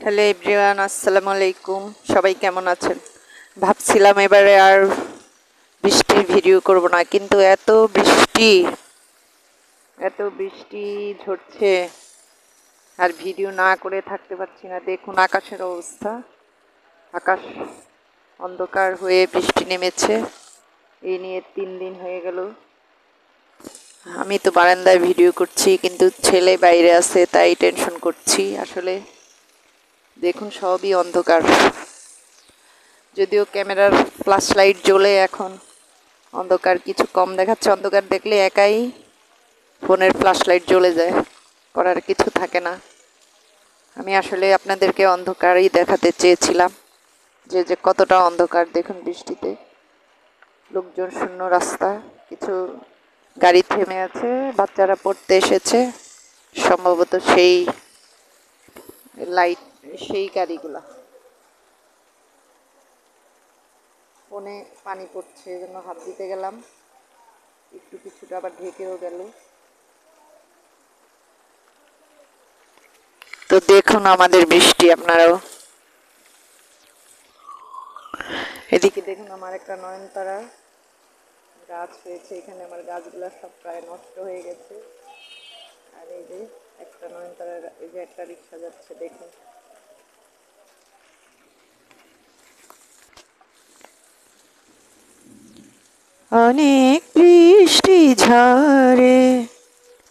Hello everyone, আসসালামু আলাইকুম। সবাই কেমন আছেন? ভাবছিলাম এবারে আর বৃষ্টির ভিডিও করব না, কিন্তু এত বৃষ্টি ঝরছে, আর ভিডিও না করে থাকতে পারছি না। দেখুন আকাশের অবস্থা, আকাশ অন্ধকার হয়ে বৃষ্টি নেমেছে। এই নিয়ে 3 দিন হয়ে গেল। আমি তো বারান্দায় ভিডিও করছি, কিন্তু ছেলে বাইরে আছে, তাই টেনশন করছি। আসলে দেখুন সবই অন্ধকার, যদিও ক্যামেরার ফ্ল্যাশ লাইট জ্বলে এখন অন্ধকার কিছু কম দেখাচ্ছে। অন্ধকার দেখলে একাই ফোনের ফ্ল্যাশ লাইট জ্বলে যায়, করার কিছু থাকে না। আমি আসলে আপনাদেরকে অন্ধকারই দেখাতে চেয়েছিলাম, যে কতটা অন্ধকার। দেখুন বৃষ্টিতে লোকজন শূন্য রাস্তা, কিছু গাড়ি থেমে আছে, বাচ্চারা পড়তে এসেছে, সম্ভবত সেই লাইট, সেই গাড়িগুলা। ফোনে পানি পড়ছে, এজন্য হাত দিতে গেলাম, একটু কিছুটা আবার ঢেকেও গেল। তো দেখুন আমাদের বৃষ্টি আপনারাও। এদিকে দেখুন আমার একটা নয়নতারা গাছ হয়েছে, এখানে আমার গাছগুলো সব প্রায় নষ্ট হয়ে গেছে। আর এই যে একটা নয়নতারা, এই যে একটা রিক্সা যাচ্ছে দেখুন। অনেক বৃষ্টি ঝরে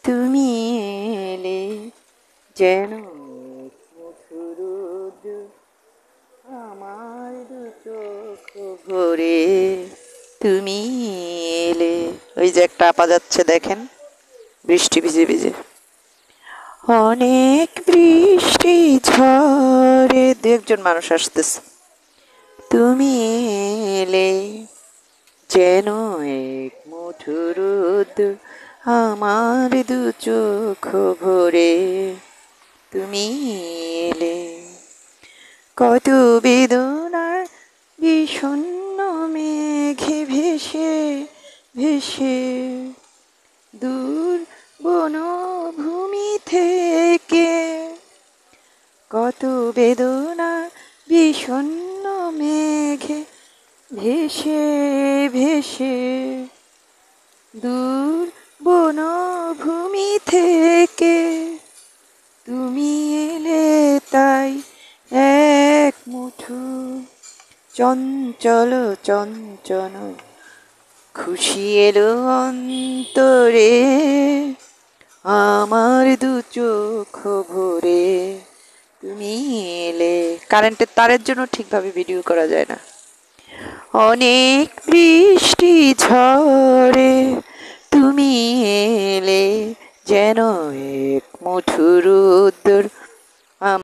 তুমি এলে, যেন মধুর আমার দু চোখ ভরে তুমি এলে। ওই যে একটা আপা যাচ্ছে দেখেন, বৃষ্টি ভিজে ভিজে। অনেক বৃষ্টি ঝরে, দু একজন মানুষ আসতেছে, তুমি এলে, যেন এক মুঠোর আমার দু চোখ ভরে তুমি এলে। কত বেদনার বিষণ্ণ মেঘে ভেসে ভেসে দূর বনভূমি থেকে, কত বেদনা বিষণ্ণ মেঘে ভেসে ভেসে দূর বনভূমি থেকে তুমি এলে, তাই এক মুঠো চঞ্চল চঞ্চল খুশি এলো অন্তরে, আমার দু চোখ ভরে তুমি এলে। কারেন্টের তারের জন্য ঠিকভাবে ভিডিও করা যায় না। অনেক বৃষ্টি ঝরে তুমি এলে, যেন এক মুঠো রোদ্দুর